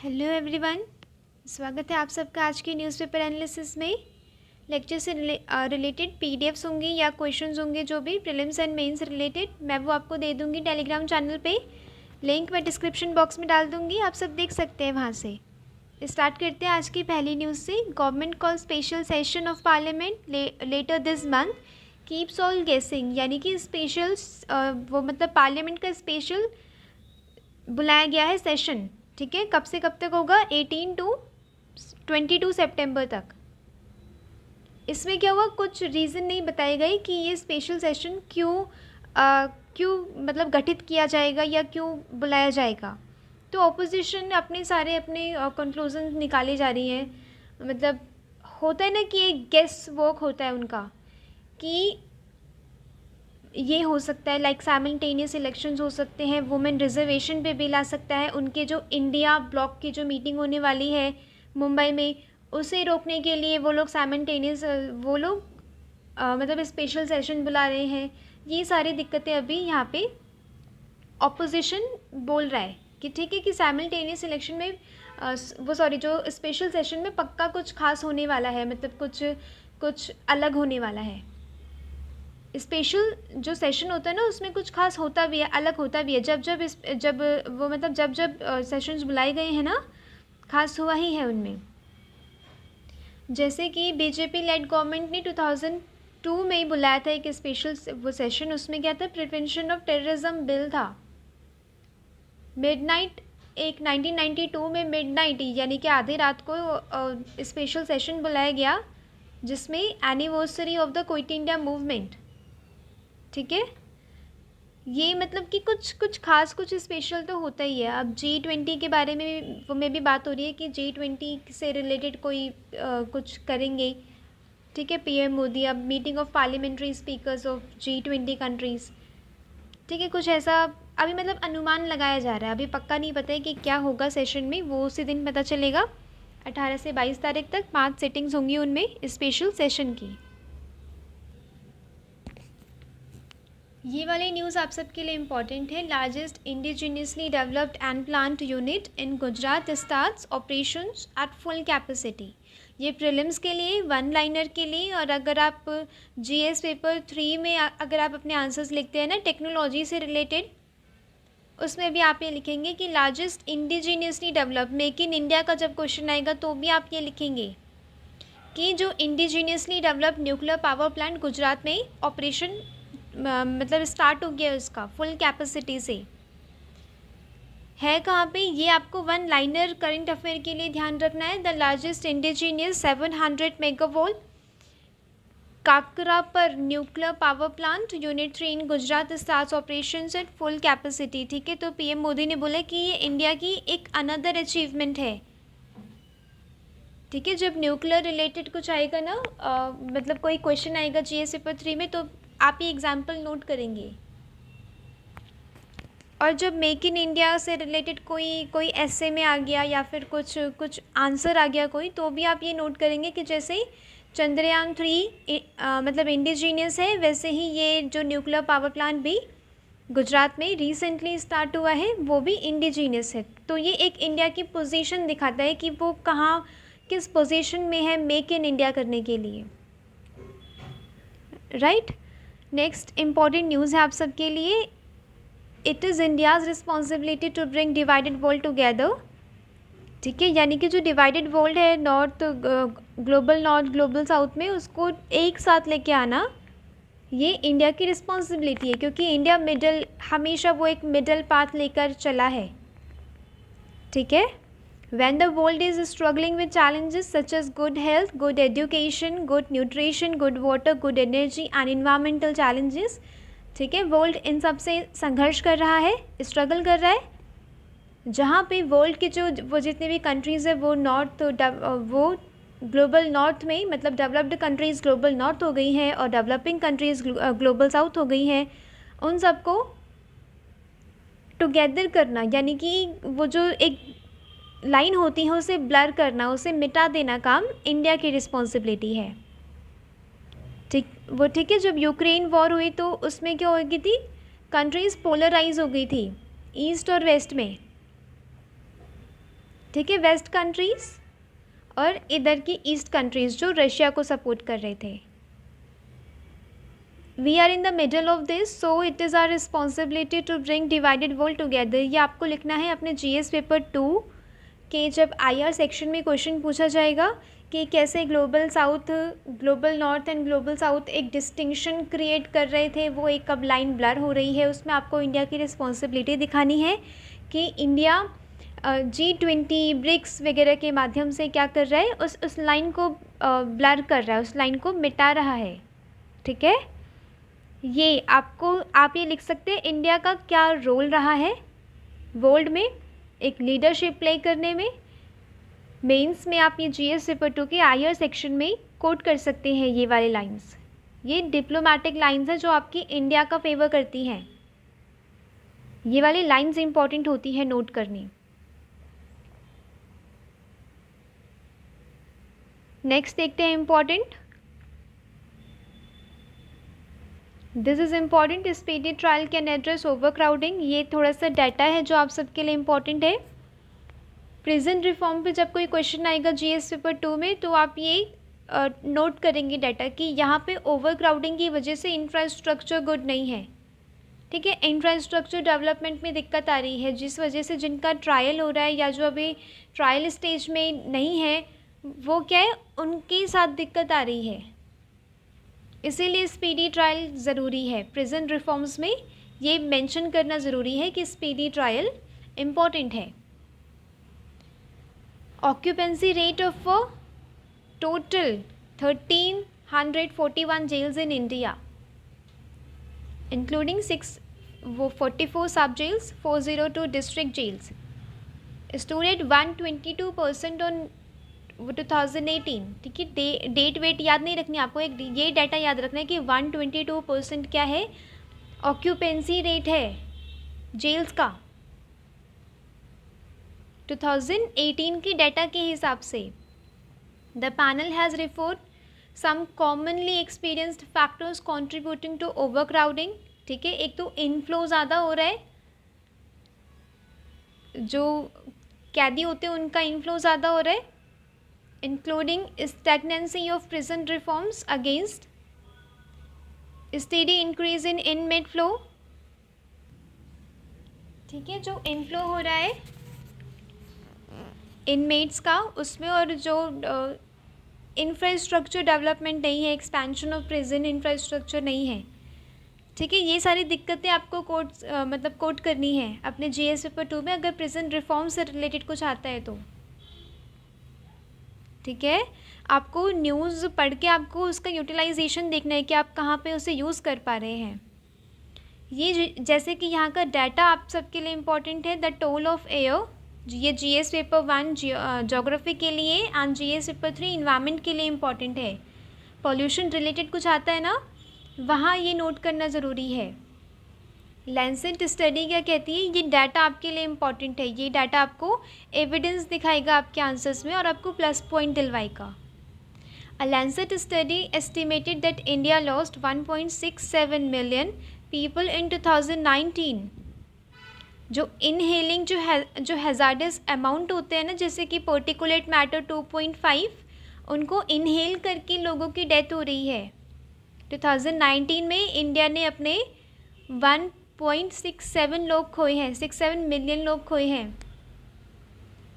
Hello everyone, स्वागत है आप सबका आज की न्यूज़पेपर एनालिसिस में। लेक्चर से रिलेटेड पीडीएफ्स होंगी या क्वेश्चंस होंगे जो भी प्रीलिम्स एंड मेंस रिलेटेड, मैं वो आपको दे दूंगी टेलीग्राम चैनल पे। लिंक मैं डिस्क्रिप्शन बॉक्स में डाल दूंगी, आप सब देख सकते हैं वहाँ से। स्टार्ट करते हैं आज की पहली न्यूज़ से। Government call special session of parliament later this month keeps all guessing, यानी कि स्पेशल वो मतलब पार्लियामेंट का स्पेशल बुलाया गया है सेशन। ठीक है, कब से कब तक होगा? 18 टू 22 सितंबर तक। इसमें क्या हुआ, कुछ रीज़न नहीं बताए गए कि ये स्पेशल सेशन क्यों मतलब गठित किया जाएगा या क्यों बुलाया जाएगा। तो ऑपोजिशन अपने सारे कंक्लूजन निकाली जा रही हैं। मतलब होता है ना कि एक गेस वर्क होता है उनका कि ये हो सकता है, लाइक साइमल्टेनियस इलेक्शंस हो सकते हैं, वुमेन रिजर्वेशन पे बिल आ सकता है, उनके जो इंडिया ब्लॉक की जो मीटिंग होने वाली है मुंबई में उसे रोकने के लिए वो लोग साइमल्टेनियस मतलब स्पेशल सेशन बुला रहे हैं। ये सारी दिक्कतें अभी यहाँ पे ऑपोजिशन बोल रहा है कि ठीक है कि साइमल्टेनियस इलेक्शन में जो स्पेशल सेशन में पक्का कुछ खास होने वाला है, मतलब कुछ अलग होने वाला है। स्पेशल जो सेशन होता है ना उसमें कुछ खास होता भी है, अलग होता भी है। जब सेशंस बुलाए गए हैं ना, खास हुआ ही है उनमें। जैसे कि बीजेपी लेड गवर्नमेंट ने 2002 में ही बुलाया था एक स्पेशल वो सेशन। उसमें क्या था, प्रिवेंशन ऑफ टेररिज्म बिल था। मिडनाइट, एक 1992 में मिडनाइट यानी कि आधी रात को स्पेशल सेशन बुलाया गया जिसमें anniversary of the quit India movement. ठीक है, ये मतलब कि कुछ खास कुछ स्पेशल तो होता ही है। अब G20 के बारे में भी बात हो रही है कि G20 से रिलेटेड कोई कुछ करेंगे। ठीक है, पीएम मोदी अब meeting of parliamentary speakers of G20 countries. ठीक है, कुछ ऐसा अभी मतलब अनुमान लगाया जा रहा है, अभी पक्का नहीं पता है कि क्या होगा सेशन में, वो उसी दिन पता चलेगा। 18 से 22 तारीख तक 5 सिटिंग्स होंगी उनमें स्पेशल सेशन की। ये वाली न्यूज़ आप सबके लिए इम्पॉर्टेंट है। Largest indigenously developed and plant unit in Gujarat starts operations at full capacity. ये प्रीलिम्स के लिए, वन लाइनर के लिए, और अगर आप जीएस पेपर 3 में अगर आप अपने आंसर्स लिखते हैं ना टेक्नोलॉजी से रिलेटेड, उसमें भी आप ये लिखेंगे कि largest indigenously develop, make in India का जब क्वेश्चन आएगा तो भी आप ये लिखेंगे कि जो indigenously develop nuclear power plant Gujarat में ऑपरेशन मतलब स्टार्ट हो गया उसका फुल कैपेसिटी से। है कहाँ पे, ये आपको वन लाइनर करंट अफेयर के लिए ध्यान रखना है। द लार्जेस्ट इंडिजीनियस 700 मेगावोल्ट काकरा पर nuclear power plant unit 3 in Gujarat starts operation at full capacity. ठीक है, तो पीएम मोदी ने बोला कि ये इंडिया की एक अनदर अचीवमेंट है। ठीक है, जब न्यूक्लियर रिलेटेड कुछ आएगा ना, मतलब कोई क्वेश्चन आएगा जीएस पेपर 3 में, तो आप ये एग्जाम्पल नोट करेंगे। और जब मेक इन इंडिया से रिलेटेड कोई ऐसे में आ गया या फिर कुछ आंसर आ गया कोई, तो भी आप ये नोट करेंगे कि जैसे चंद्रयान 3 मतलब इंडिजीनियस है, वैसे ही ये जो न्यूक्लियर पावर प्लांट भी गुजरात में रिसेंटली स्टार्ट हुआ है वो भी इंडिजीनियस है। तो ये एक इंडिया की पोजीशन दिखाता है कि वो कहाँ किस पोजीशन में है मेक इन इंडिया करने के लिए। राइट, नेक्स्ट इम्पॉर्टेंट न्यूज़ है आप सबके लिए। It is India's responsibility to bring divided world together. ठीक है, यानी कि जो डिवाइडेड वर्ल्ड है, नॉर्थ ग्लोबल साउथ में, उसको एक साथ लेके आना ये इंडिया की रिस्पॉन्सिबिलिटी है, क्योंकि इंडिया हमेशा वो एक मिडल पाथ लेकर चला है। ठीक है, when the world is struggling with challenges such as good health, good education, good nutrition, good water, good energy and environmental challenges, ठीक है, वर्ल्ड इन सब से संघर्ष कर रहा है, स्ट्रगल कर रहा है। जहाँ पे वर्ल्ड के वो जितने भी कंट्रीज़ है वो वो ग्लोबल नॉर्थ में, मतलब डेवलप्ड कंट्रीज़ ग्लोबल नॉर्थ हो गई हैं और डेवलपिंग कंट्रीज़ ग्लोबल साउथ हो गई हैं, उन सबको टुगेदर करना, यानी कि वो जो एक लाइन होती है उसे ब्लर करना, उसे मिटा देना काम इंडिया की रिस्पॉन्सिबिलिटी है। ठीक है, जब यूक्रेन वॉर हुई तो उसमें क्या हो गई थी, कंट्रीज़ पोलराइज हो गई थी ईस्ट और वेस्ट में। ठीक है, वेस्ट कंट्रीज़ और इधर की ईस्ट कंट्रीज़ जो रशिया को सपोर्ट कर रहे थे। We are in the middle of this, so it is our responsibility to bring divided world together. ये आपको लिखना है अपने जीएस पेपर 2 के जब आईआर सेक्शन में क्वेश्चन पूछा जाएगा कि कैसे global south, global north and global south एक डिस्टिंक्शन क्रिएट कर रहे थे, वो एक कब लाइन ब्लर हो रही है, उसमें आपको इंडिया की रिस्पॉन्सिबिलिटी दिखानी है कि इंडिया G20 ब्रिक्स वगैरह के माध्यम से क्या कर रहा है, उस लाइन को ब्लर कर रहा है, उस लाइन को मिटा रहा है। ठीक है, ये आपको आप ये लिख सकते हैं इंडिया का क्या रोल रहा है वर्ल्ड में एक लीडरशिप प्ले करने में। मेंस में आप ये जीएस पेपर 2 के आईआर सेक्शन में कोट कर सकते हैं ये वाली लाइंस। ये डिप्लोमेटिक लाइंस है जो आपकी इंडिया का फेवर करती हैं। ये वाली लाइंस इंपॉर्टेंट होती है नोट करनी। नेक्स्ट देखते हैं important. This is important, speedy trial can address over crowding. ये थोड़ा सा डाटा है जो आप सबके लिए इम्पॉर्टेंट है। प्रिजन रिफॉर्म पे जब कोई क्वेश्चन आएगा जीएस पेपर 2 में तो आप ये नोट करेंगे डाटा कि यहाँ पे ओवर क्राउडिंग की वजह से इंफ्रास्ट्रक्चर गुड नहीं है। ठीक है, इंफ्रास्ट्रक्चर डेवलपमेंट में दिक्कत आ रही है, जिस वजह से जिनका ट्रायल हो रहा है या जो अभी ट्रायल स्टेज में नहीं है वो क्या है, उनके साथ दिक्कत आ रही है। इसीलिए स्पीडी ट्रायल ज़रूरी है। प्रिजन रिफॉर्म्स में ये मेंशन करना ज़रूरी है कि स्पीडी ट्रायल इम्पॉर्टेंट है। Occupancy rate of total 1341 jails in India including 44 sub jails, 402 district jails, stood at 122% on 2018। ठीक है, डेट वेट याद नहीं रखनी आपको, एक ये डाटा याद रखना है कि 122% क्या है, ऑक्यूपेंसी रेट है जेल्स का 2018 की डाटा के हिसाब से। The panel has report some commonly experienced factors contributing to overcrowding. ठीक है, एक तो इनफ्लो ज़्यादा हो रहा है, जो कैदी होते हैं उनका इनफ्लो ज़्यादा हो रहा है, including stagnancy of prison reforms against steady increase in inmate flow. ठीक है, जो इनफ्लो हो रहा है इनमेट्स का उसमें, और जो इंफ्रास्ट्रक्चर डेवलपमेंट नहीं है, एक्सपेंशन ऑफ प्रिजन इंफ्रास्ट्रक्चर नहीं है। ठीक है, ये सारी दिक्कतें आपको कोट करनी है अपने जीएस पेपर 2 में अगर प्रिजन रिफॉर्म से रिलेटेड कुछ आता है तो। ठीक है, आपको न्यूज़ पढ़ के आपको उसका यूटिलाइजेशन देखना है कि आप कहाँ पे उसे यूज़ कर पा रहे हैं। ये जैसे कि यहाँ का डाटा आप सबके लिए इम्पॉर्टेंट है। द टोल ऑफ एयर, ये जीएस पेपर 1 ज्योग्राफी के लिए एंड जीएस पेपर 3 इन्वायरमेंट के लिए इम्पॉर्टेंट है। पॉल्यूशन रिलेटेड कुछ आता है ना, वहाँ ये नोट करना ज़रूरी है। लैंसेट स्टडी क्या कहती है, ये डाटा आपके लिए इम्पॉर्टेंट है। ये डाटा आपको एविडेंस दिखाएगा आपके आंसर्स में और आपको प्लस पॉइंट दिलवाएगा। A lancet study estimated that India lost 1.67 million people in 2019। जो इनहेलिंग जो हैज़ार्डस अमाउंट होते हैं ना, जैसे कि पर्टिकुलेट मैटर 2.5, उनको इनहेल करके लोगों की डेथ हो रही है। 2019 में इंडिया ने अपने 1.67 लोग खोए हैं, 67 मिलियन लोग खोए हैं।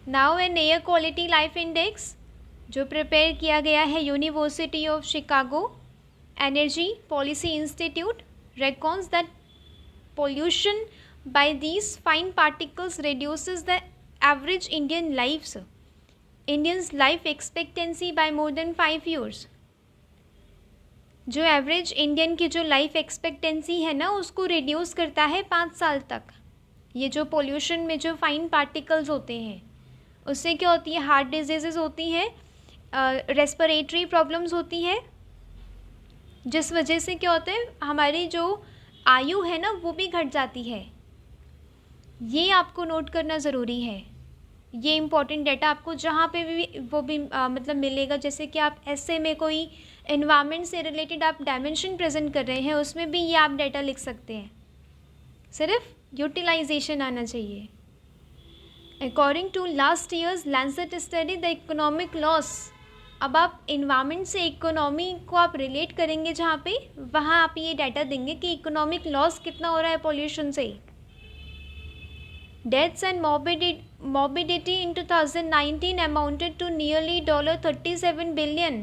Now an air quality life index जो प्रिपेयर किया गया है university of Chicago energy policy institute reckons that pollution by these fine particles reduces the average Indians life expectancy by more than 5 years। जो average Indian की जो life expectancy है ना, उसको रिड्यूस करता है 5 साल तक। ये जो पोल्यूशन में जो फाइन पार्टिकल्स होते हैं उससे क्या होती है, हार्ट डिजीज़ेज़ होती हैं, रेस्पिरेटरी प्रॉब्लम्स होती हैं, जिस वजह से क्या होता है हमारी जो आयु है ना वो भी घट जाती है। ये आपको नोट करना ज़रूरी है। ये इम्पॉर्टेंट डाटा आपको जहाँ पे भी वो भी मतलब मिलेगा। जैसे कि आप ऐसे में कोई एनवायरनमेंट से रिलेटेड आप डायमेंशन प्रेजेंट कर रहे हैं, उसमें भी ये आप डाटा लिख सकते हैं, सिर्फ यूटिलाइजेशन आना चाहिए। According to last year's Lancet study the economic loss. अब आप इन्वायरमेंट से इकोनॉमी को आप रिलेट करेंगे जहाँ पे, वहाँ आप ये डाटा देंगे कि इकोनॉमिक लॉस कितना हो रहा है पॉल्यूशन से। Deaths and morbidity in 2019 amounted to nearly $37 billion।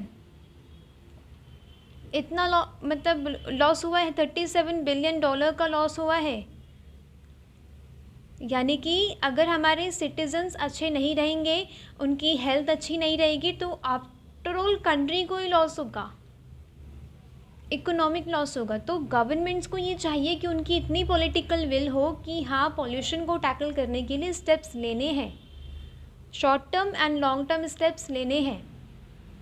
इतना मतलब लॉस हुआ है, $37 बिलियन का लॉस हुआ है। यानी कि अगर हमारे सिटीजन्स अच्छे नहीं रहेंगे, उनकी हेल्थ अच्छी नहीं रहेगी, तो आफ्टर ऑल कंट्री को ही लॉस होगा, इकोनॉमिक लॉस होगा। तो गवर्नमेंट्स को ये चाहिए कि उनकी इतनी पॉलिटिकल विल हो कि हाँ, पॉल्यूशन को टैकल करने के लिए स्टेप्स लेने हैं, short term and long term steps लेने हैं।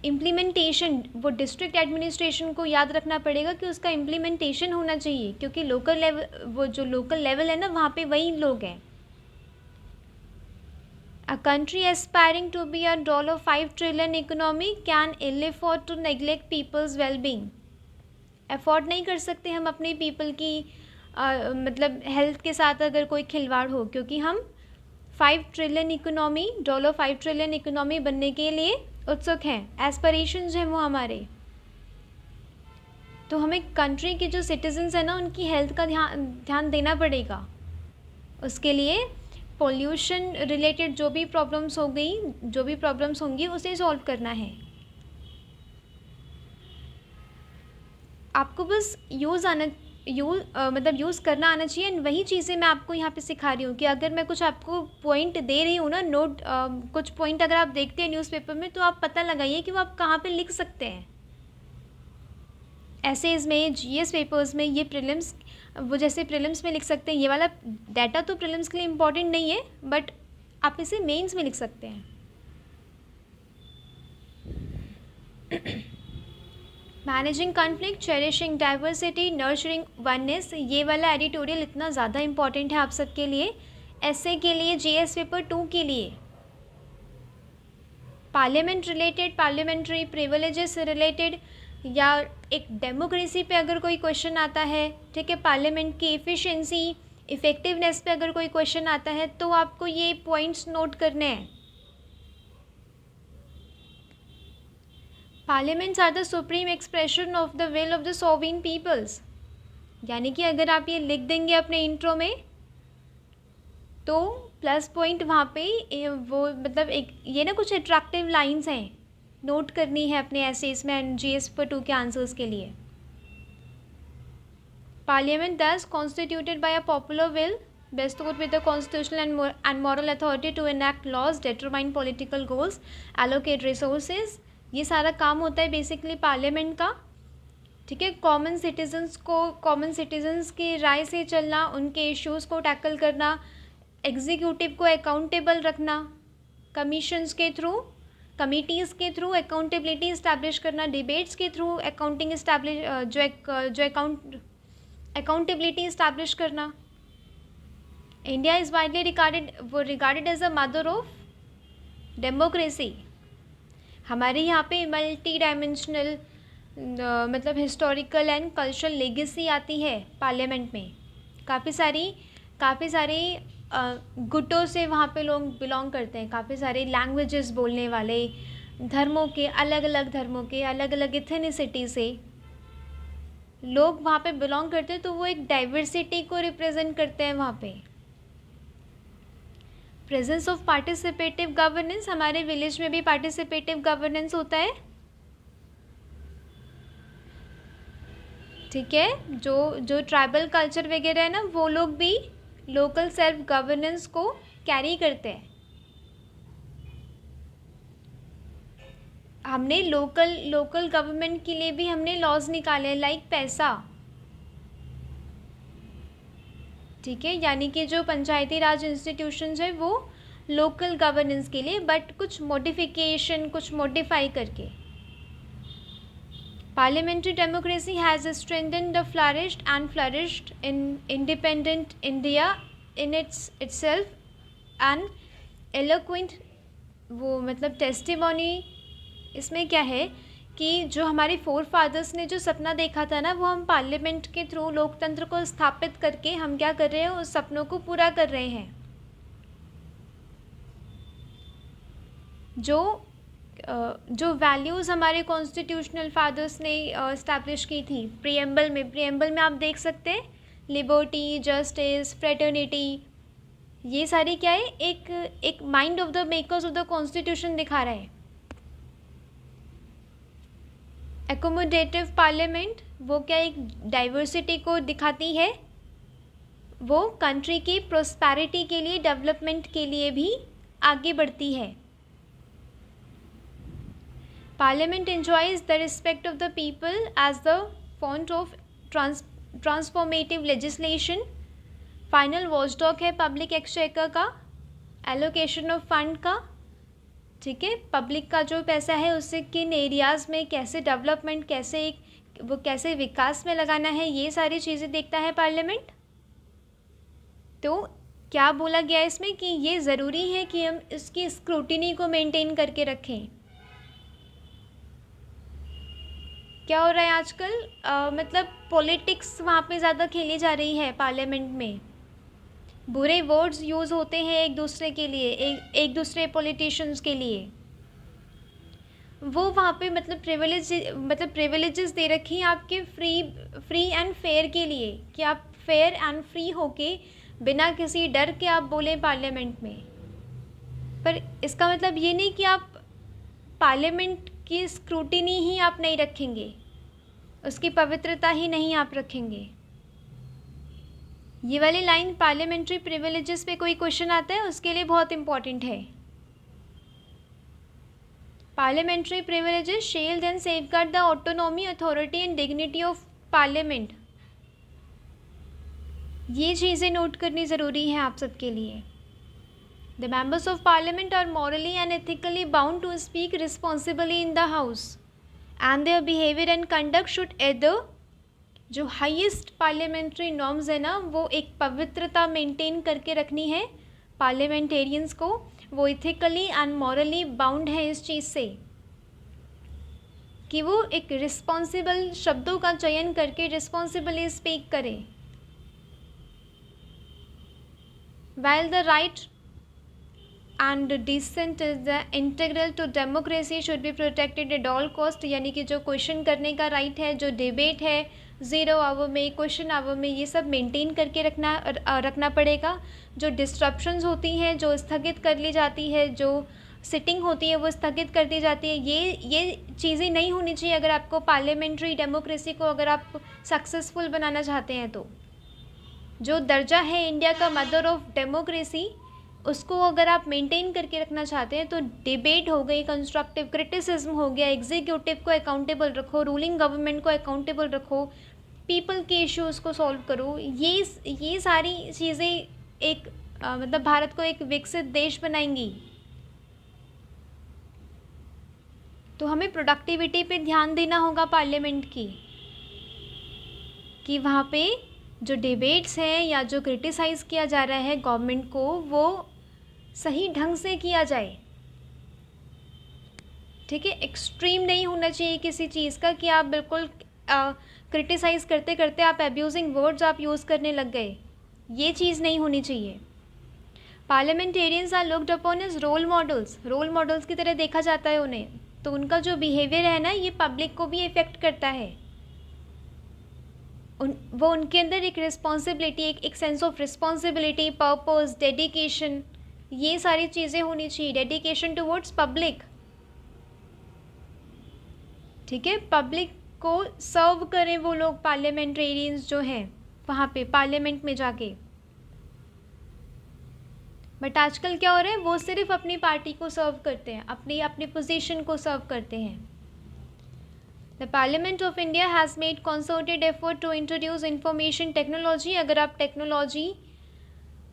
इम्प्लीमेंटेशन, वो डिस्ट्रिक्ट एडमिनिस्ट्रेशन को याद रखना पड़ेगा कि उसका इम्प्लीमेंटेशन होना चाहिए, क्योंकि लोकल लेवल, वो जो लोकल लेवल है ना, वहाँ पे वही लोग हैं। A country aspiring to be a $5 trillion economy can ill afford to neglect people's well-being। Afford नहीं कर सकते हम अपने पीपल की मतलब हेल्थ के साथ अगर कोई खिलवाड़ हो, क्योंकि हम $5 ट्रिलियन इकोनॉमी बनने के लिए उत्सुक हैं, एस्पिरेशंस हैं वो हमारे। तो हमें कंट्री के जो सिटीजन्स हैं ना, उनकी हेल्थ का ध्यान देना पड़ेगा। उसके लिए पोल्यूशन रिलेटेड जो भी प्रॉब्लम्स होंगी उसे सॉल्व करना है। आपको बस यूज़ करना आना चाहिए। एंड वही चीज़ें मैं आपको यहाँ पे सिखा रही हूँ कि अगर मैं कुछ आपको पॉइंट दे रही हूँ ना, कुछ पॉइंट अगर आप देखते हैं न्यूज़पेपर में, तो आप पता लगाइए कि वो आप कहाँ पे लिख सकते हैं। एसेज में, जीएस पेपर्स में, ये प्रीलिम्स, वो जैसे प्रीलिम्स में लिख सकते हैं। ये वाला डाटा तो प्रीलिम्स के लिए इम्पॉर्टेंट नहीं है, बट आप इसे मेंस में लिख सकते हैं। Managing conflict, cherishing diversity, nurturing oneness, ये वाला एडिटोरियल इतना ज़्यादा इम्पॉर्टेंट है आप सबके लिए, एसए के लिए, जीएस पेपर 2 के लिए। Parliament related, parliamentary privileges related, या एक डेमोक्रेसी पे अगर कोई क्वेश्चन आता है, ठीक है, पार्लियामेंट की एफिशिएंसी, इफ़ेक्टिवनेस पे अगर कोई क्वेश्चन आता है, तो आपको ये पॉइंट्स नोट करने हैं। Parliaments are the supreme expression of the will of the sovereign peoples. यानी कि अगर आप ये लिख देंगे अपने इंट्रो में, तो प्लस पॉइंट वहाँ पे वो मतलब एक ये ना कुछ अट्रैक्टिव लाइंस हैं, नोट करनी है अपने एसेस में एंड जीएस पेपर 2 के आंसर्स के लिए। पार्लियामेंट दस constituted by a popular will bestowed with the constitutional and moral authority to enact laws, determine political goals, allocate resources। ये सारा काम होता है बेसिकली पार्लियामेंट का, ठीक है। कॉमन सिटीजन्स की राय से चलना, उनके इश्यूज़ को टैकल करना, एग्जीक्यूटिव को अकाउंटेबल रखना, कमीशंस के थ्रू, कमिटीज़ के थ्रू अकाउंटेबिलिटी इस्टेब्लिश करना, डिबेट्स के थ्रू अकाउंटेबिलिटी इस्टेब्लिश करना। India is widely regarded as a mother of democracy. हमारे यहाँ पे मल्टी डायमेंशनल मतलब हिस्टोरिकल एंड कल्चरल लेगेसी आती है पार्लियामेंट में। काफ़ी सारे गुटों से वहाँ पे लोग बिलोंग करते हैं, काफ़ी सारे लैंग्वेजेस बोलने वाले, धर्मों के अलग अलग एथेनिसिटी से लोग वहाँ पे बिलोंग करते हैं, तो वो एक डाइवर्सिटी को रिप्रेजेंट करते हैं वहाँ पे। प्रेजेंस ऑफ पार्टिसिपेटिव गवर्नेंस, हमारे विलेज में भी पार्टिसिपेटिव गवर्नेंस होता है, ठीक है। जो ट्राइबल कल्चर वगैरह है ना, वो लोग भी लोकल सेल्फ गवर्नेंस को कैरी करते हैं। हमने लोकल गवर्नमेंट के लिए भी हमने लॉज निकाले, लाइक पैसा, ठीक है। यानी कि जो पंचायती राज इंस्टीट्यूशंस है वो लोकल गवर्नेंस के लिए, बट कुछ मॉडिफाई करके। Parliamentary democracy has strengthened the flourished in independent India in itself and eloquent, वो मतलब टेस्टिमोनी। इसमें क्या है कि जो हमारे फोर फादर्स ने जो सपना देखा था ना, वो हम पार्लियामेंट के थ्रू लोकतंत्र को स्थापित करके हम क्या कर रहे हैं, उस सपनों को पूरा कर रहे हैं। जो जो वैल्यूज़ हमारे कॉन्स्टिट्यूशनल फादर्स ने इस्टेब्लिश की थी प्रीएम्बल में आप देख सकते हैं, लिबर्टी, जस्टिस, फ्रेटर्निटी, ये सारी क्या है, एक mind of the makers of the constitution दिखा रहा है। एकोमोडेटिव पार्लियामेंट वो क्या एक डाइवर्सिटी को दिखाती है, वो कंट्री की प्रोस्पेरिटी के लिए, डेवलपमेंट के लिए भी आगे बढ़ती है। Parliament enjoys the respect of the people as the font of transformative legislation. Final watchdog है पब्लिक एक्सचेकर का, एलोकेशन ऑफ फंड का, ठीक है, पब्लिक का जो पैसा है उससे किन एरियाज़ में कैसे डेवलपमेंट, कैसे विकास में लगाना है, ये सारी चीज़ें देखता है पार्लियामेंट। तो क्या बोला गया इसमें कि ये ज़रूरी है कि हम इसकी स्क्रूटिनी को मेंटेन करके रखें। क्या हो रहा है आजकल, मतलब पॉलिटिक्स वहाँ पे ज़्यादा खेली जा रही है पार्लियामेंट में, बुरे वर्ड्स यूज़ होते हैं एक दूसरे के लिए, एक दूसरे पॉलिटिशियंस के लिए। वो वहाँ पे मतलब प्रिविलेजेस दे रखी हैं आपके फ्री एंड फेयर के लिए, कि आप फेयर एंड फ्री होके बिना किसी डर के आप बोलें पार्लियामेंट में। पर इसका मतलब ये नहीं कि आप पार्लियामेंट की स्क्रूटिनी ही आप नहीं रखेंगे, उसकी पवित्रता ही नहीं आप रखेंगे। ये वाली लाइन पार्लियामेंट्री प्रिविलेजेस पे कोई क्वेश्चन आता है उसके लिए बहुत इंपॉर्टेंट है। Parliamentary privileges shall then safeguard the autonomy, authority and dignity of parliament. ये चीज़ें नोट करनी ज़रूरी हैं आप सबके लिए। The members of parliament are morally and ethically bound to speak responsibly in the house and their behavior and conduct should either, जो highest parliamentary norms है ना, वो एक पवित्रता मेंटेन करके रखनी है पार्लियामेंटेरियंस को, वो इथिकली एंड मॉरली बाउंड है इस चीज़ से कि वो एक रिस्पॉन्सिबल शब्दों का चयन करके रिस्पॉन्सिबली स्पीक करें। while the right and dissent is the integral to democracy should be protected at all cost, यानी कि जो क्वेश्चन करने का राइट है, जो डिबेट है 0 आवर में, क्वेश्चन आवर में, ये सब मेंटेन करके रखना पड़ेगा। जो डिस्ट्रप्शंस होती हैं, जो स्थगित कर ली जाती है, जो सिटिंग होती है वो स्थगित कर दी जाती है, ये चीज़ें नहीं होनी चाहिए अगर आपको पार्लियामेंट्री डेमोक्रेसी को अगर आप सक्सेसफुल बनाना चाहते हैं। तो जो दर्जा है इंडिया का मदर ऑफ डेमोक्रेसी, उसको अगर आप मेंटेन करके रखना चाहते हैं तो डिबेट हो गई, कंस्ट्रक्टिव क्रिटिसिज्म हो गया, एग्जीक्यूटिव को अकाउंटेबल रखो, रूलिंग गवर्नमेंट को अकाउंटेबल रखो, पीपल के इश्यूज़ को सॉल्व करो। ये सारी चीज़ें एक मतलब भारत को एक विकसित देश बनाएंगी। तो हमें प्रोडक्टिविटी पे ध्यान देना होगा पार्लियामेंट की, कि वहाँ पे जो डिबेट्स हैं या जो क्रिटिसाइज़ किया जा रहा है गवर्नमेंट को, वो सही ढंग से किया जाए, ठीक है। एक्सट्रीम नहीं होना चाहिए किसी चीज़ का कि आप बिल्कुल क्रिटिसाइज़ करते करते आप एब्यूजिंग वर्ड्स आप यूज़ करने लग गए, ये चीज़ नहीं होनी चाहिए। Parliamentarians are looked upon as role models की तरह देखा जाता है उन्हें, तो उनका जो बिहेवियर है ना, ये पब्लिक को भी इफ़ेक्ट करता है। वो उनके अंदर एक रिस्पॉन्सिबिलिटी, एक sense of responsibility, purpose, dedication, ये सारी चीज़ें होनी चाहिए। डेडिकेशन टुवर्ड्स पब्लिक, ठीक है, पब्लिक को सर्व करें वो लोग, पार्लियामेंटेरियंस जो हैं वहाँ पे पार्लियामेंट में जाके। बट आजकल क्या हो रहा है, वो सिर्फ अपनी पार्टी को सर्व करते हैं, अपनी पोजीशन को सर्व करते हैं। The parliament of India has made concerted effort to introduce information technology. अगर आप टेक्नोलॉजी,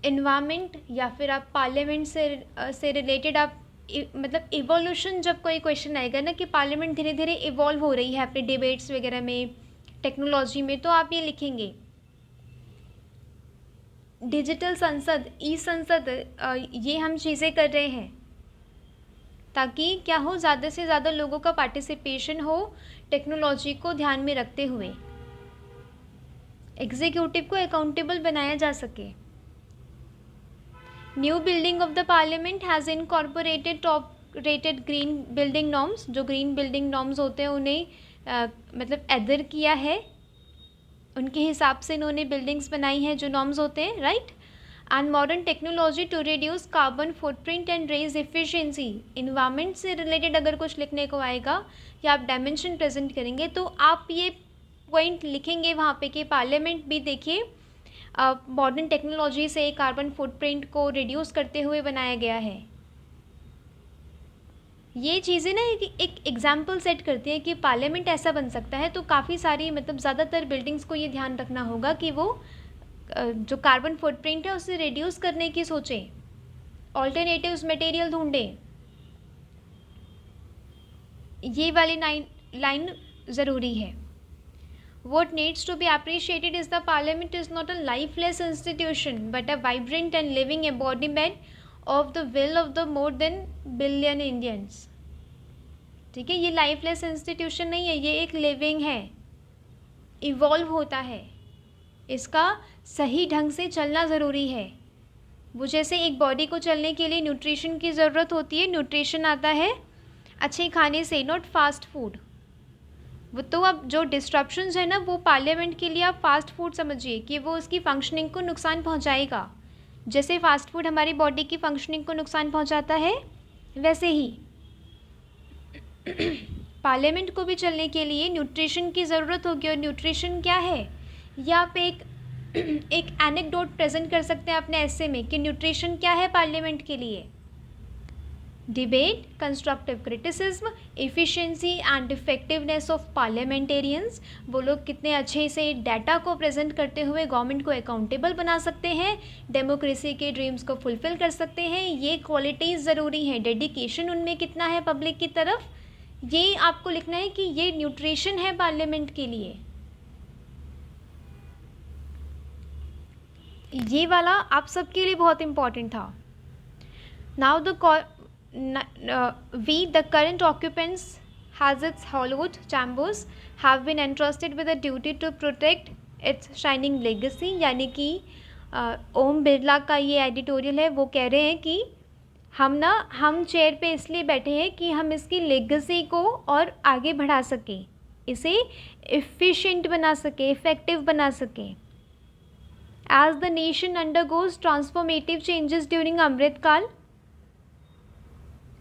इन्वायरमेंट या फिर आप पार्लियामेंट से रिलेटेड आप मतलब इवोल्यूशन, जब कोई क्वेश्चन आएगा ना कि पार्लियामेंट धीरे धीरे इवॉल्व हो रही है अपने डिबेट्स वगैरह में, टेक्नोलॉजी में, तो आप ये लिखेंगे डिजिटल संसद, ई संसद, ये हम चीज़ें कर रहे हैं ताकि क्या हो, ज़्यादा से ज़्यादा लोगों का पार्टिसिपेशन हो टेक्नोलॉजी को ध्यान में रखते हुए, एग्जीक्यूटिव को अकाउंटेबल बनाया जा सके। New building of the Parliament has incorporated democratic green building norms, जो ग्रीन बिल्डिंग नॉर्म्स होते हैं उन्हें मतलब एडर किया है, उनके हिसाब से इन्होंने बिल्डिंग्स बनाई हैं जो नॉर्म्स होते हैं, right. And modern technology to reduce carbon footprint and raise efficiency. Environment से रिलेटेड अगर कुछ लिखने को आएगा या आप डायमेंशन प्रेजेंट करेंगे तो आप ये पॉइंट लिखेंगे वहाँ पे कि पार्लियामेंट भी देखिए मॉडर्न टेक्नोलॉजी से कार्बन फुटप्रिंट को रिड्यूस करते हुए बनाया गया है। ये चीज़ें ना एक एग्जाम्पल सेट करती है कि पार्लियामेंट ऐसा बन सकता है। तो काफ़ी सारी मतलब ज़्यादातर बिल्डिंग्स को ये ध्यान रखना होगा कि वो जो कार्बन फुटप्रिंट है उसे रिड्यूस करने की सोचें, ऑल्टरनेटिव्स मटेरियल ढूंढें। ये वाली लाइन ज़रूरी है। What needs to be appreciated is the parliament is not a lifeless institution but a vibrant and living embodiment of the will of the more than billion Indians। ठीक है, ये lifeless institution नहीं है, ये एक living है, evolve होता है, इसका सही ढंग से चलना ज़रूरी है। वो जैसे एक बॉडी को चलने के लिए न्यूट्रिशन की ज़रूरत होती है, न्यूट्रिशन आता है अच्छे खाने से, नॉट फास्ट फूड। वो तो अब जो डिस्ट्रप्शंस है ना वो पार्लियामेंट के लिए आप फास्ट फूड समझिए कि वो उसकी फंक्शनिंग को नुकसान पहुंचाएगा। जैसे फास्ट फूड हमारी बॉडी की फंक्शनिंग को नुकसान पहुंचाता है वैसे ही पार्लियामेंट को भी चलने के लिए न्यूट्रिशन की ज़रूरत होगी। और न्यूट्रिशन क्या है, या आप एक एनेक्डोट प्रेजेंट कर सकते हैं अपने ऐसे में कि न्यूट्रिशन क्या है पार्लियामेंट के लिए। Debate, constructive criticism, efficiency and effectiveness of parliamentarians. वो लोग कितने अच्छे से डाटा को प्रेजेंट करते हुए गवर्नमेंट को अकाउंटेबल बना सकते हैं, डेमोक्रेसी के ड्रीम्स को फुलफिल कर सकते हैं, ये क्वालिटीज़ ज़रूरी हैं। डेडिकेशन उनमें कितना है पब्लिक की तरफ, ये आपको लिखना है कि ये न्यूट्रिशन है पार्लियामेंट के लिए। ये वाला आप सबके लिए बहुत इम्पॉर्टेंट था। Now we, the current occupants, has its hallowed chambers, have been entrusted with a duty to protect its shining legacy। यानी कि ओम बिरला का ये एडिटोरियल है, वो कह रहे हैं कि हम चेयर पे इसलिए बैठे हैं कि हम इसकी लेगेसी को और आगे बढ़ा सकें, इसे एफिशिएंट बना सकें, इफ़ेक्टिव बना सकें। As the nation undergoes transformative changes during Amritkaal,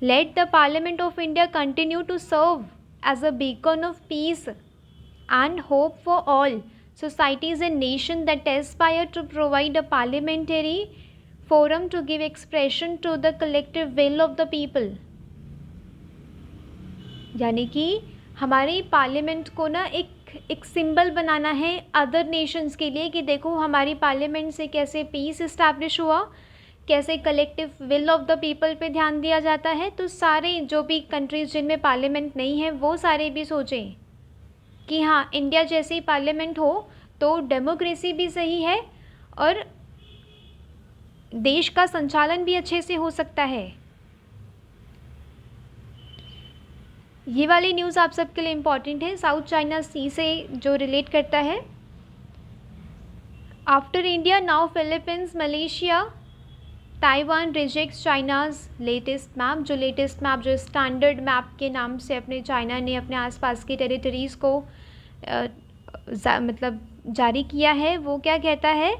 let the Parliament of India continue to serve as a beacon of peace and hope for all societies and nations that aspire to provide a parliamentary forum to give expression to the collective will of the people। यानी कि हमारी parliament को ना एक symbol बनाना है other Nations के लिए कि देखो हमारी पार्लियामेंट से कैसे पीस इस्टेब्लिश हुआ, कैसे collective will of the people पे ध्यान दिया जाता है। तो सारे जो भी कंट्रीज़ जिनमें पार्लियामेंट नहीं है वो सारे भी सोचें कि हाँ इंडिया जैसी पार्लियामेंट हो तो डेमोक्रेसी भी सही है और देश का संचालन भी अच्छे से हो सकता है। ये वाली न्यूज़ आप सबके लिए इम्पॉर्टेंट है, साउथ चाइना सी से जो रिलेट करता है। After India now Philippines, Malaysia, Taiwan rejects China's latest map. जो लेटेस्ट मैप जो स्टैंडर्ड मैप के नाम से अपने चाइना ने अपने आसपास की टेरिटरीज़ को मतलब जारी किया है, वो क्या कहता है,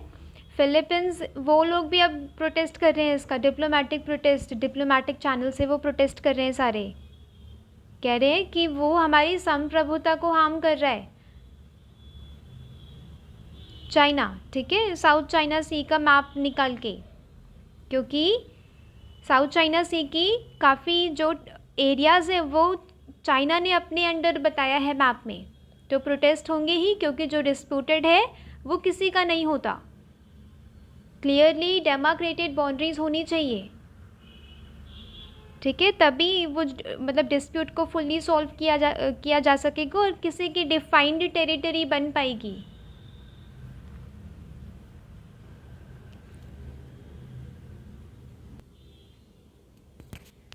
फिलीपींस वो लोग भी अब प्रोटेस्ट कर रहे हैं, इसका डिप्लोमेटिक प्रोटेस्ट, डिप्लोमेटिक चैनल से वो प्रोटेस्ट कर रहे हैं, सारे कह रहे हैं कि वो हमारी संप्रभुता को हार्म कर रहा है चाइना। ठीक है, साउथ चाइना सी का मैप निकाल के, क्योंकि साउथ चाइना सी की काफ़ी जो एरियाज़ है वो चाइना ने अपने अंडर बताया है मैप में, तो प्रोटेस्ट होंगे ही, क्योंकि जो डिस्प्यूटेड है वो किसी का नहीं होता। क्लियरली डेमार्केटेड बाउंड्रीज होनी चाहिए, ठीक है, तभी वो मतलब डिस्प्यूट को फुल्ली सॉल्व किया जा सकेगा और किसी की डिफाइंड टेरिटरी बन पाएगी।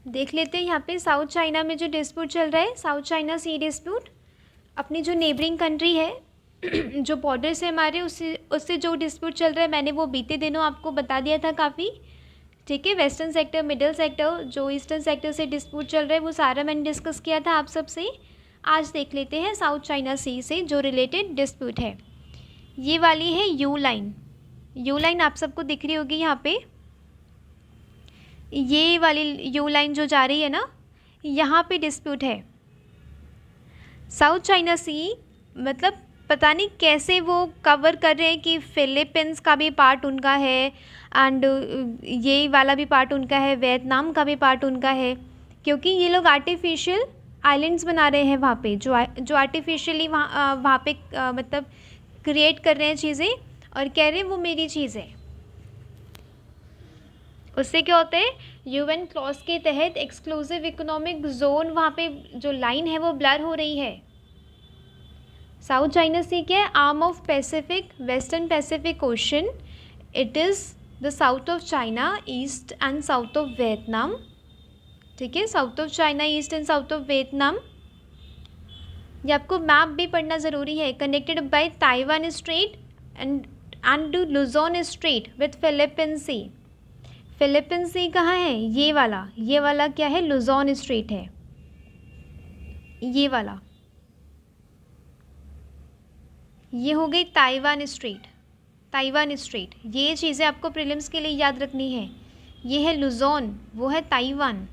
देख लेते हैं यहाँ पे साउथ चाइना में जो डिस्प्यूट चल रहा है, साउथ चाइना सी डिस्प्यूट। अपनी जो नेबरिंग कंट्री है जो बॉर्डर से हमारे, उससे जो डिस्प्यूट चल रहा है, मैंने वो बीते दिनों आपको बता दिया था काफ़ी। ठीक है, वेस्टर्न सेक्टर, मिडल सेक्टर, जो ईस्टर्न सेक्टर से डिस्प्यूट चल रहा है वो सारा मैंने डिस्कस किया था आप सबसे। आज देख लेते हैं साउथ चाइना सी से जो रिलेटेड डिस्प्यूट है। ये वाली है यू लाइन। यू लाइन आप सबको दिख रही होगी यहाँ पे। ये वाली यू लाइन जो जा रही है ना, यहाँ पे डिस्प्यूट है। साउथ चाइना सी मतलब पता नहीं कैसे वो कवर कर रहे हैं कि फिलीपींस का भी पार्ट उनका है एंड ये वाला भी पार्ट उनका है, वियतनाम का भी पार्ट उनका है, क्योंकि ये लोग आर्टिफिशियल आइलैंड्स बना रहे हैं वहाँ पे, जो आर्टिफिशियली वहाँ पे मतलब क्रिएट कर रहे हैं चीज़ें और कह रहे हैं वो मेरी चीज़ है। उससे क्या होता है, यूएन क्लॉज के तहत एक्सक्लूसिव इकोनॉमिक जोन वहाँ पे जो लाइन है वो ब्लर हो रही है। साउथ चाइना सी क्या है, arm of Pacific, western Pacific Ocean. It is the south of China, east and south of Vietnam. ठीक है, south of China, east and south of Vietnam. ये आपको मैप भी पढ़ना ज़रूरी है। Connected by Taiwan Strait and Luzon Strait with Philippine Sea. Philippine Sea कहाँ है, ये वाला क्या है, लुजोन स्ट्रेट है ये वाला। ये हो गई ताइवान स्ट्रेट, ताइवान स्ट्रेट। ये चीज़ें आपको प्रीलिम्स के लिए याद रखनी है। ये है लुजोन, वो है ताइवान।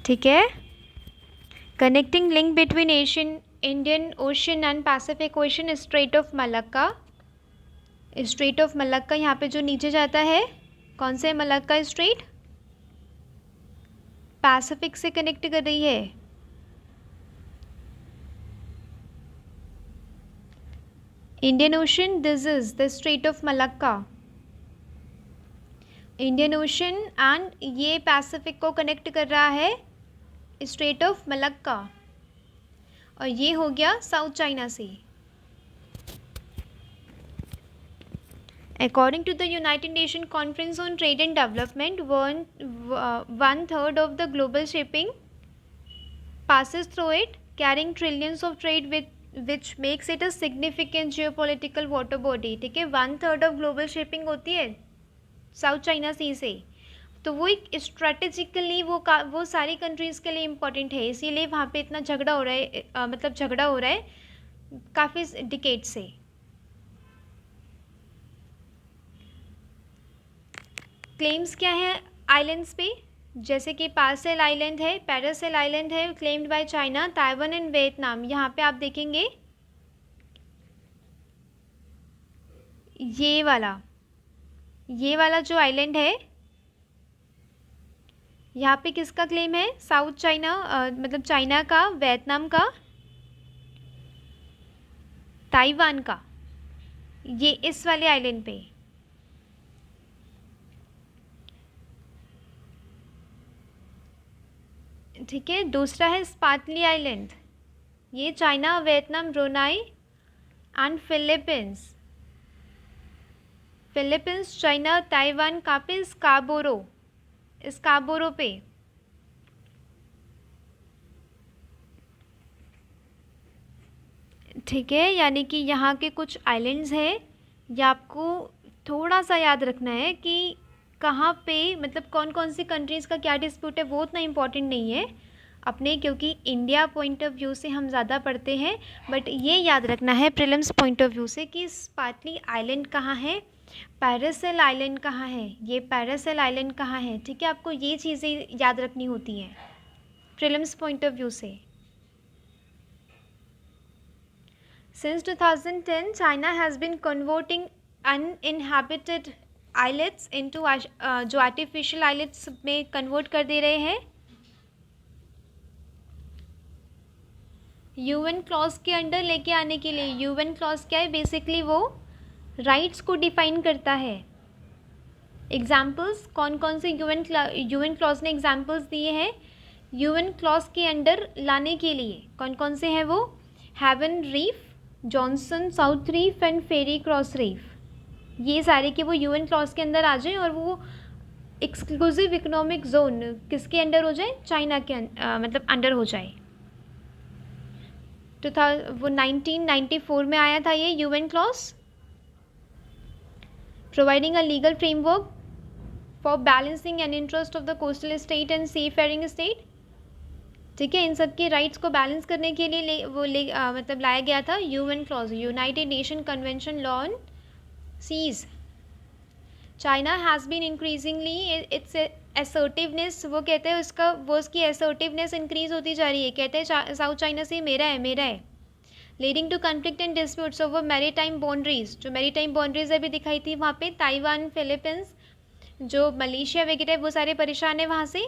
ठीक है, connecting link between Asian, Indian ocean and Pacific ocean, straight of Malacca. Straight of Malacca यहाँ पे जो नीचे जाता है, कौन से मलक्का स्ट्रेट, पैसिफिक से कनेक्ट कर रही है। Indian ocean, this is the straight of Malacca. Indian ocean and ये पैसिफिक को कनेक्ट कर रहा है, स्ट्रेट ऑफ मलक्का। और ये हो गया South China Sea. According to the United Nations Conference on Trade and Development, one third of the global shipping passes through it, carrying trillions of trade which makes it a significant geopolitical water body. ठीक है, 1/3 of global shipping होती है south China सी से, तो वो एक strategically वो सारी कंट्रीज़ के लिए इम्पोर्टेंट है, इसीलिए वहाँ पे इतना झगड़ा हो रहा है, मतलब झगड़ा हो रहा है काफ़ी डिकेड से। क्लेम्स क्या है आइलैंड्स पे, जैसे कि पार्सेल आइलैंड है, पैरासेल आइलैंड है, claimed by China, Taiwan and Vietnam. यहाँ पे आप देखेंगे ये वाला जो आइलैंड है, यहाँ पे किसका क्लेम है, साउथ चाइना, मतलब चाइना का, वियतनाम का, ताइवान का, ये इस वाले आइलैंड पे। ठीक है, दूसरा है स्पार्टली आइलैंड, ये China, Vietnam, Brunei and Philippines. Philippines, China, Taiwan, कहाँ पे, स्काबोरो पे। ठीक है, यानी कि यहाँ के कुछ आइलैंड्स हैं, ये आपको थोड़ा सा याद रखना है कि कहाँ पे, मतलब कौन कौन सी कंट्रीज़ का क्या डिस्प्यूट है, वो उतना इम्पोर्टेंट नहीं है अपने, क्योंकि इंडिया पॉइंट ऑफ व्यू से हम ज़्यादा पढ़ते हैं, बट ये याद रखना है प्रीलिम्स पॉइंट ऑफ व्यू से कि स्पार्टली आइलैंड कहाँ है, पैरासेल आइलैंड कहाँ है, ये पैरासेल आइलैंड कहाँ है। ठीक है, आपको ये चीज़ें याद रखनी होती हैं प्रीलिम्स पॉइंट ऑफ व्यू से। Since 2010, China has been converting uninhabited islets into जो artificial islets में convert कर दे रहे हैं। यूएन क्लॉज के अंडर लेके आने के लिए, यूएन क्लॉज क्या है, बेसिकली वो राइट्स को डिफाइन करता है। एग्जाम्पल्स कौन कौन से यूएन क्लॉज ने एग्जाम्पल्स दिए हैं यूएन क्लॉज के अंडर लाने के लिए, कौन कौन से हैं वो, Haven Reef, Johnson South Reef and Fiery Cross Reef. ये सारे के वो यूएन क्लॉज के अंदर आ जाएं और वो एक्सक्लूसिव इकोनॉमिक जोन किसके अंडर हो जाए, चाइना के मतलब अंडर हो जाए। वो 1994 में आया था ये UN clause. Providing a legal framework for balancing an interest of the coastal state and seafaring स्टेट। ठीक है, इन सब के राइट्स को बैलेंस करने के लिए मतलब लाया गया था UN clause, United Nation Convention law on seas. China has been increasingly its assertiveness, वो कहते हैं उसकी असर्टिवनेस इंक्रीज होती जा रही है। कहते हैं साउथ चाइना से मेरा है मेरा है, leading to conflict and disputes over maritime boundaries. जो मैरीटाइम बाउंड्रीज अभी दिखाई थी वहाँ पे ताइवान, फिलीपींस, जो मलेशिया वगैरह वो सारे परेशान है वहाँ से।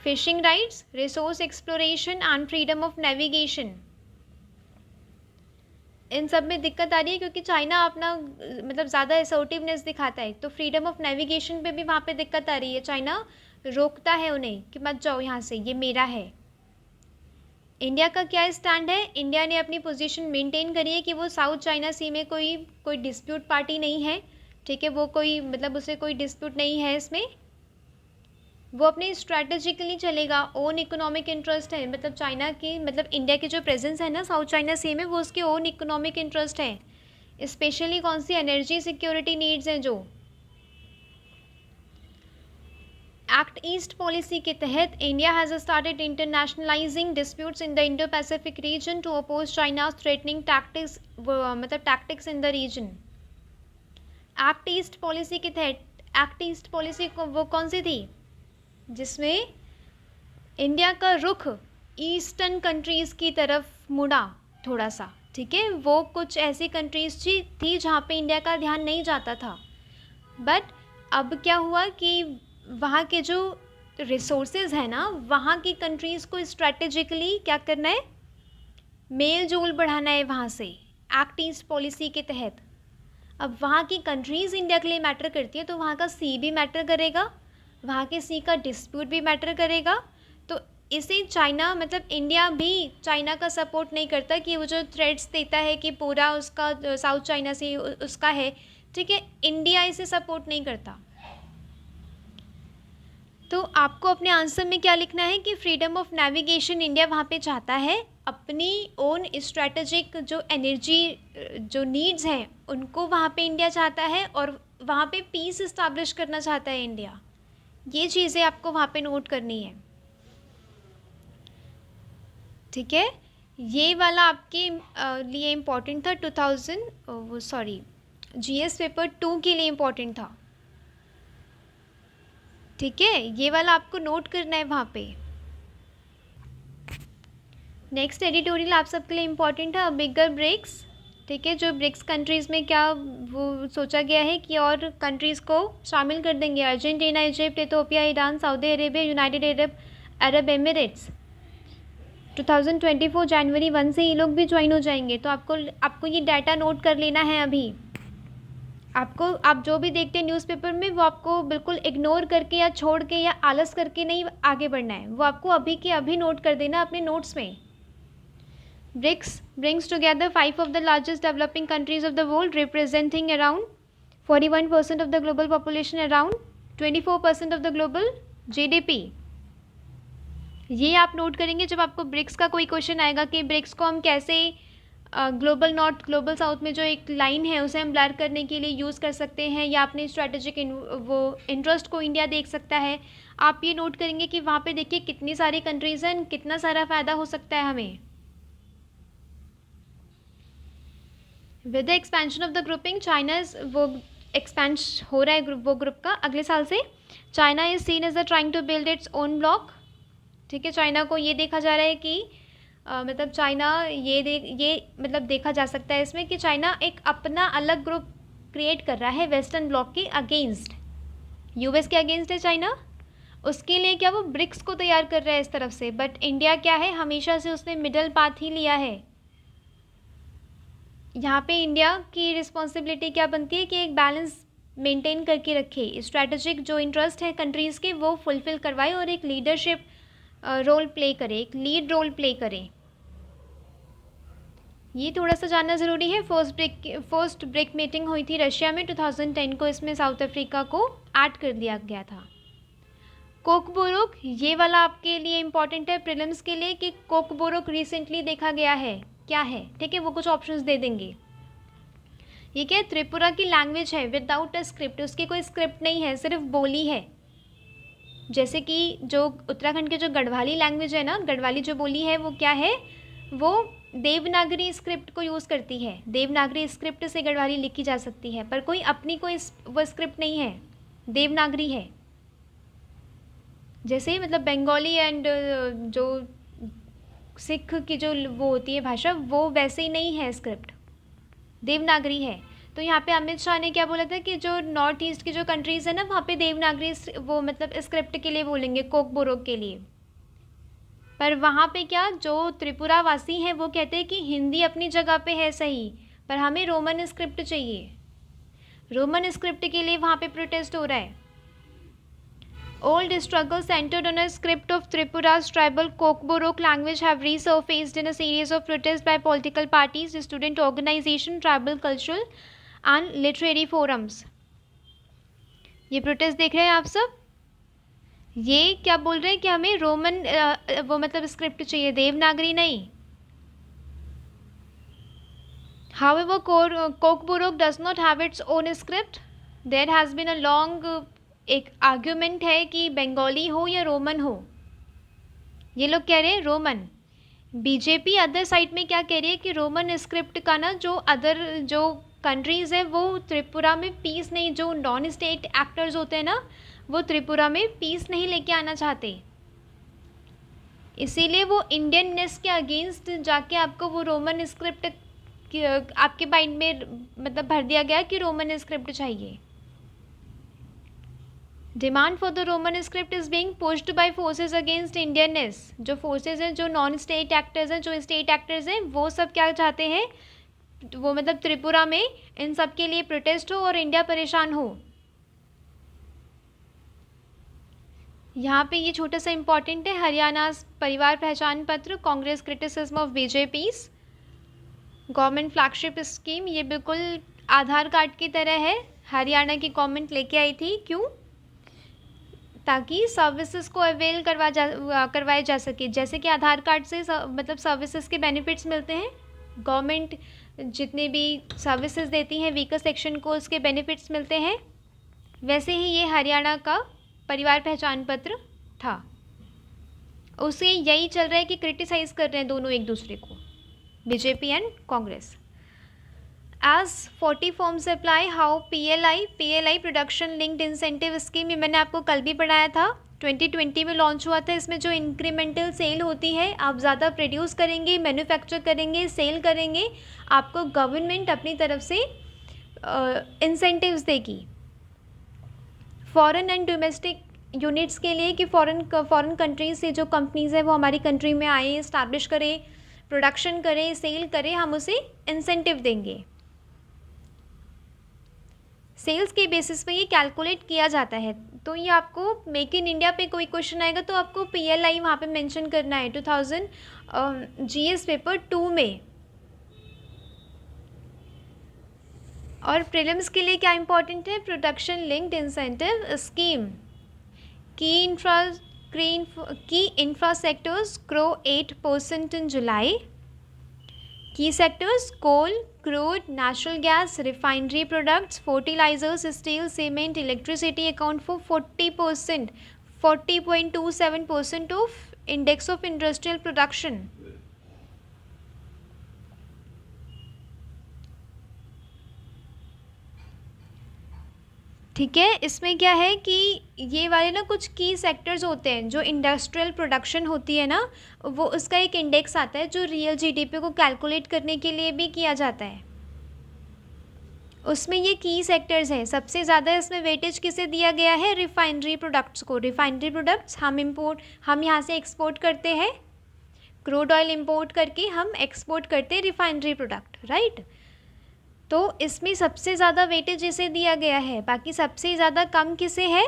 Fishing rights, resource exploration and freedom of navigation, इन सब में दिक्कत आ रही है क्योंकि चाइना अपना मतलब ज़्यादा असर्टिवनेस दिखाता है। तो फ्रीडम ऑफ नेविगेशन पे भी वहाँ पे दिक्कत आ रही है, चाइना रोकता है उन्हें कि मत जाओ यहाँ से, ये मेरा है। इंडिया का क्या स्टैंड है? इंडिया ने अपनी पोजीशन मेंटेन करी है कि वो साउथ चाइना सी में कोई डिस्प्यूट पार्टी नहीं है। ठीक है, वो कोई मतलब उसे कोई डिस्प्यूट नहीं है इसमें, वो अपने स्ट्रैटेजिकली चलेगा। ओन इकोनॉमिक इंटरेस्ट है, मतलब चाइना की मतलब इंडिया की जो प्रेजेंस है ना साउथ चाइना सी में, वो उसके ओन इकोनॉमिक इंटरेस्ट है। स्पेशली कौन सी? एनर्जी सिक्योरिटी नीड्स हैं जो। एक्ट ईस्ट पॉलिसी के तहत India has started internationalising disputes in the Indo Pacific region to oppose China's threatening tactics, मतलब tactics in the region. Act east policy के तहत, act east policy वो कौन सी थी जिसमें इंडिया का रुख ईस्टर्न कंट्रीज़ की तरफ मुड़ा थोड़ा सा। ठीक है, वो कुछ ऐसी कंट्रीज़ थी जहाँ पे इंडिया का ध्यान नहीं जाता था। बट अब क्या हुआ कि वहाँ के जो रिसोर्सेज है ना, वहाँ की कंट्रीज़ को स्ट्रैटेजिकली क्या करना है, मेल जोल बढ़ाना है वहाँ से एक्ट ईस्ट पॉलिसी के तहत। अब वहाँ की कंट्रीज़ इंडिया के लिए मैटर करती है तो वहाँ का सी भी मैटर करेगा, वहाँ के सी का डिस्प्यूट भी मैटर करेगा। तो इसे चाइना मतलब इंडिया भी चाइना का सपोर्ट नहीं करता कि वो जो थ्रेट्स देता है कि पूरा उसका साउथ चाइना से उसका है। ठीक है, इंडिया इसे सपोर्ट नहीं करता। तो आपको अपने आंसर में क्या लिखना है कि फ्रीडम ऑफ नेविगेशन इंडिया वहाँ पे चाहता है, अपनी ओन स्ट्रैटेजिक जो एनर्जी जो नीड्स हैं उनको वहाँ पे इंडिया चाहता है, और वहाँ पे पीस इस्टेब्लिश करना चाहता है इंडिया। ये चीज़ें आपको वहाँ पे नोट करनी है। ठीक है, ये वाला आपके लिए इम्पोर्टेंट था 2000 जीएस पेपर 2 के लिए इम्पोर्टेंट था। ठीक है, ये वाला आपको नोट करना है वहाँ पे। नेक्स्ट एडिटोरियल आप सबके लिए इम्पोर्टेंट है बिगर ब्रिक्स। ठीक है, जो ब्रिक्स कंट्रीज़ में क्या वो सोचा गया है कि और कंट्रीज़ को शामिल कर देंगे, Argentina, Egypt, Ethiopia, Iran, Saudi Arabia, United Arab Emirates. 2024 जनवरी 1 से ये लोग भी ज्वाइन हो जाएंगे। तो आपको ये डाटा नोट कर लेना है अभी। आप जो भी देखते हैं न्यूज़पेपर में वो आपको बिल्कुल इग्नोर करके या छोड़ के या आलस करके नहीं आगे बढ़ना है, वो आपको अभी के अभी नोट कर देना अपने नोट्स में। BRICS brings together 5 of the largest developing countries of the world, representing around 41% of the global population, around 24% of the global GDP। ये आप नोट करेंगे जब आपको ब्रिक्स का कोई क्वेश्चन आएगा कि ब्रिक्स को हम कैसे ग्लोबल नॉर्थ ग्लोबल साउथ में जो एक लाइन है उसे हम ब्लर करने के लिए यूज़ कर सकते हैं, या अपने स्ट्रैटेजिक वो इंटरेस्ट को इंडिया देख सकता है। आप ये नोट करेंगे कि वहाँ पे देखिए कितनी सारी कंट्रीज़ हैं, कितना सारा फ़ायदा हो सकता है हमें। With the expansion of the grouping, China वो एक्सपेंड हो रहा है वो ग्रुप का अगले साल से। China is seen as the trying to build its own bloc. ठीक है, चाइना को ये देखा जा रहा है कि मतलब चाइना ये मतलब देखा जा सकता है इसमें कि चाइना एक अपना अलग ग्रुप क्रिएट कर रहा है वेस्टर्न ब्लॉक के अगेंस्ट। यूएस के अगेंस्ट है चाइना, उसके लिए क्या वो ब्रिक्स को तैयार कर रहा है इस तरफ से। बट इंडिया क्या है, हमेशा से उसने मिडल पाथ ही लिया है। यहाँ पे इंडिया की रिस्पॉन्सिबिलिटी क्या बनती है कि एक बैलेंस मेंटेन करके रखे, स्ट्रैटेजिक जो इंटरेस्ट है कंट्रीज़ के वो फुलफ़िल करवाए और एक लीडरशिप रोल प्ले करे, एक लीड रोल प्ले करे। ये थोड़ा सा जानना ज़रूरी है। फर्स्ट ब्रिक मीटिंग हुई थी रशिया में 2010 को, इसमें साउथ अफ्रीका को ऐड कर दिया गया था। कोकबोरोक, ये वाला आपके लिए इम्पॉर्टेंट है प्रीलिम्स के लिए कि कोकबोरोक रिसेंटली देखा गया है क्या है। ठीक है, वो कुछ ऑप्शंस दे देंगे ये क्या है, त्रिपुरा की लैंग्वेज है विदाउट अ स्क्रिप्ट, उसकी कोई स्क्रिप्ट नहीं है, सिर्फ बोली है। जैसे कि जो उत्तराखंड के जो गढ़वाली लैंग्वेज है ना, गढ़वाली जो बोली है वो क्या है, वो देवनागरी स्क्रिप्ट को यूज़ करती है। देवनागरी स्क्रिप्ट से गढ़वाली लिखी जा सकती है, पर कोई अपनी कोई वो स्क्रिप्ट नहीं है, देवनागरी है। जैसे मतलब बंगाली एंड जो सिख की जो वो होती है भाषा, वो वैसे ही नहीं है, स्क्रिप्ट देवनागरी है। तो यहाँ पे अमित शाह ने क्या बोला था कि जो नॉर्थ ईस्ट की जो कंट्रीज़ है ना, वहाँ पे देवनागरी वो मतलब स्क्रिप्ट के लिए बोलेंगे, कोकबोरोक के लिए। पर वहाँ पे क्या, जो त्रिपुरा वासी हैं वो कहते हैं कि हिंदी अपनी जगह पे है सही, पर हमें रोमन स्क्रिप्ट चाहिए। रोमन स्क्रिप्ट के लिए वहाँ पे प्रोटेस्ट हो रहा है। Old struggles centered on a script of Tripura's tribal Kokborok language have resurfaced in a series of protests by political parties, student organization, tribal cultural and literary forums. ये protest देख रहे हैं आप सब, ये क्या बोल रहे हैं कि हमें रोमन वो मतलब स्क्रिप्ट चाहिए, देवनागरी नहीं। However, Kokborok does not have its own script. There has been a long एक आर्ग्यूमेंट है कि बंगाली हो या रोमन हो। ये लोग कह रहे हैं रोमन। बीजेपी अदर साइड में क्या कह रही है कि रोमन स्क्रिप्ट का ना जो अदर जो कंट्रीज़ हैं वो त्रिपुरा में पीस नहीं, जो नॉन स्टेट एक्टर्स होते हैं ना, वो त्रिपुरा में पीस नहीं लेके आना चाहते, इसीलिए वो इंडियननेस के अगेंस्ट जाके आपको वो रोमन स्क्रिप्ट आपके माइंड में मतलब भर दिया गया कि रोमन स्क्रिप्ट चाहिए। Demand for the Roman script is being pushed by forces against Indianness. जो फोर्सेस हैं, जो नॉन स्टेट एक्टर्स हैं, जो स्टेट एक्टर्स हैं, वो सब क्या चाहते हैं, वो मतलब त्रिपुरा में इन सब के लिए प्रोटेस्ट हो और इंडिया परेशान हो। यहाँ पे ये छोटा सा इम्पॉर्टेंट है, हरियाणा परिवार पहचान पत्र, Congress criticism of BJP's government flagship scheme. ये बिल्कुल आधार कार्ड की तरह है, हरियाणा की गवर्नमेंट लेके आई थी। क्यों? ताकि सर्विसेज को अवेल करवाए जा सके। जैसे कि आधार कार्ड से मतलब सर्विसेज के बेनिफिट्स मिलते हैं, गवर्नमेंट जितने भी सर्विसेज देती हैं वीकर सेक्शन को उसके बेनिफिट्स मिलते हैं, वैसे ही ये हरियाणा का परिवार पहचान पत्र था। उसे यही चल रहा है कि क्रिटिसाइज़ कर रहे हैं दोनों एक दूसरे को, BJP and Congress. As 40 firms apply, how PLI production linked incentive scheme, ये मैंने आपको कल भी पढ़ाया था, 2020 में लॉन्च हुआ था। इसमें जो इंक्रीमेंटल सेल होती है, आप ज़्यादा प्रोड्यूस करेंगे, मैन्युफैक्चर करेंगे, सेल करेंगे, आपको गवर्नमेंट अपनी तरफ से इंसेंटिव्स देगी। फॉरेन एंड डोमेस्टिक यूनिट्स के लिए कि फॉरेन कंट्रीज से जो कंपनीज़ है वो हमारी कंट्री में आए, इस्टेब्लिश करें, प्रोडक्शन करें, सेल करें, हम उसे इंसेंटिव देंगे। सेल्स के बेसिस पे ये कैलकुलेट किया जाता है। तो ये आपको मेक इन इंडिया पे कोई क्वेश्चन आएगा तो आपको PLI वहाँ पे मेंशन करना है 2000 GS पेपर 2 में। और प्रीलिम्स के लिए क्या इंपॉर्टेंट है, प्रोडक्शन लिंक्ड इंसेंटिव स्कीम। की infra sectors grow 8% in July. Key sectors: coal, crude, natural gas, refinery products, fertilizers, steel, cement, electricity account for 40%, 40.27% of index of industrial production. ठीक है, इसमें क्या है कि ये वाले ना कुछ की सेक्टर्स होते हैं, जो इंडस्ट्रियल प्रोडक्शन होती है ना, वो उसका एक इंडेक्स आता है जो रियल GDP को कैलकुलेट करने के लिए भी किया जाता है। उसमें ये की सेक्टर्स हैं। सबसे ज़्यादा इसमें वेटेज किसे दिया गया है, रिफाइनरी प्रोडक्ट्स को। रिफाइनरी प्रोडक्ट्स हम यहाँ से एक्सपोर्ट करते हैं, क्रूड ऑयल इम्पोर्ट करके हम एक्सपोर्ट करते हैं रिफाइनरी प्रोडक्ट, राइट। तो इसमें सबसे ज़्यादा वेटेज इसे दिया गया है। बाकी सबसे ज़्यादा कम किसे है,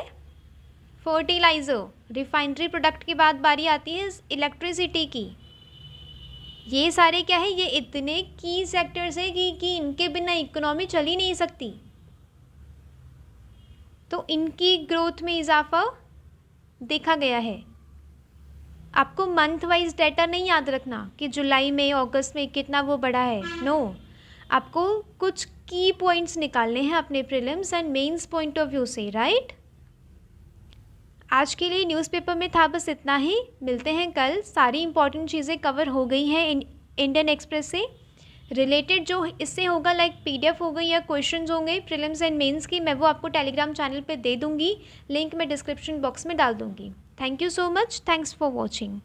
फर्टिलाइज़र। रिफाइनरी प्रोडक्ट के बाद बारी आती है इलेक्ट्रिसिटी की। ये सारे क्या है, ये इतने की सेक्टर्स हैं कि इनके बिना इकोनॉमी चल ही नहीं सकती। तो इनकी ग्रोथ में इजाफा देखा गया है। आपको मंथ वाइज डाटा नहीं याद रखना कि जुलाई में, अगस्त में कितना वो बढ़ा है, नो। आपको कुछ की पॉइंट्स निकालने हैं अपने prelims and mains point of view से, राइट। आज के लिए न्यूज़पेपर में था बस इतना ही। मिलते हैं कल। सारी इंपॉर्टेंट चीज़ें कवर हो गई हैं इंडियन एक्सप्रेस से रिलेटेड। जो इससे होगा लाइक पीडीएफ हो गई या क्वेश्चंस होंगे प्रीलिम्स एंड मेंस की, मैं वो आपको टेलीग्राम चैनल पे दे दूँगी। लिंक मैं डिस्क्रिप्शन बॉक्स में डाल दूँगी। Thank you so much. Thanks for watching.